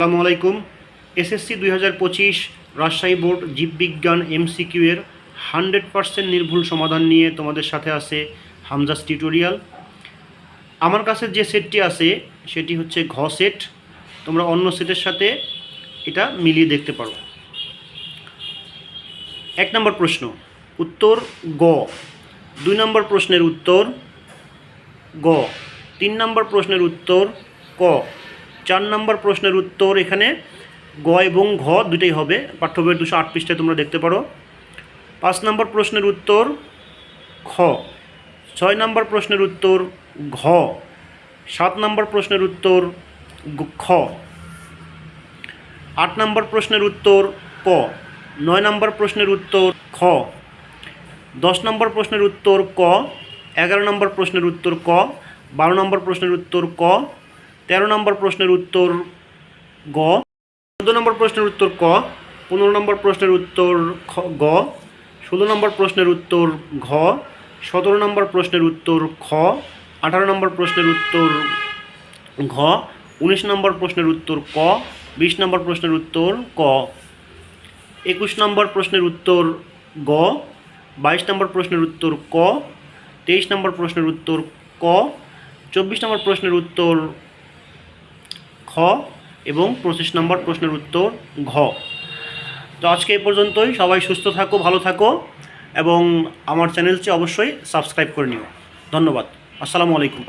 আসসালামু আলাইকুম। SSC 2025 Rajshahi board জীববিজ্ঞান এমসিকিউ এর 100% নির্ভুল সমাধান নিয়ে তোমাদের সাথে আছে হামজাস টিউটোরিয়াল। আমার কাছে যে সেটটি আছে সেটি হচ্ছে ঘ সেট। তোমরা অন্য সেটের সাথে এটা মিলিয়ে দেখতে পারো। 1 নম্বর প্রশ্ন উত্তর গ। 2 নম্বর প্রশ্নের উত্তর গ। 3 নম্বর প্রশ্নের উত্তর ক। 4 নম্বর প্রশ্নের উত্তর এখানে গ এবং ঘ দুটোই হবে। পাঠ্যবইয়ের 208 পৃষ্ঠায় তোমরা দেখতে পারো। 5 নম্বর প্রশ্নের উত্তর খ। 6 নম্বর প্রশ্নের উত্তর ঘ। 7 নম্বর প্রশ্নের উত্তর খ। 8 নম্বর প্রশ্নের উত্তর ক। 9 নম্বর প্রশ্নের উত্তর খ। 10 নম্বর প্রশ্নের উত্তর ক। 11 নম্বর প্রশ্নের উত্তর ক। 12 নম্বর প্রশ্নের উত্তর ক। 13 নম্বর প্রশ্নের উত্তর গ। 14 নম্বর প্রশ্নের উত্তর ক। 15 নম্বর প্রশ্নের উত্তর গ। 16 নম্বর প্রশ্নের উত্তর ঘ। 17 নম্বর প্রশ্নের উত্তর খ। 18 নম্বর প্রশ্নের উত্তর ঘ। 19 নম্বর প্রশ্নের উত্তর ক। 20 নম্বর প্রশ্নের উত্তর ক। 21 নম্বর প্রশ্নের উত্তর গ। 22 নম্বর প্রশ্নের উত্তর ক। 23 নম্বর প্রশ্নের উত্তর ক। 24 নম্বর প্রশ্নের উত্তর খ এবং 25 নম্বর প্রশ্নের উত্তর ঘ। তো আজকে এই পর্যন্তই। সবাই সুস্থ থাকো, ভালো থাকো এবং আমার চ্যানেলটি অবশ্যই সাবস্ক্রাইব করে নিও। ধন্যবাদ। আসসালামু আলাইকুম।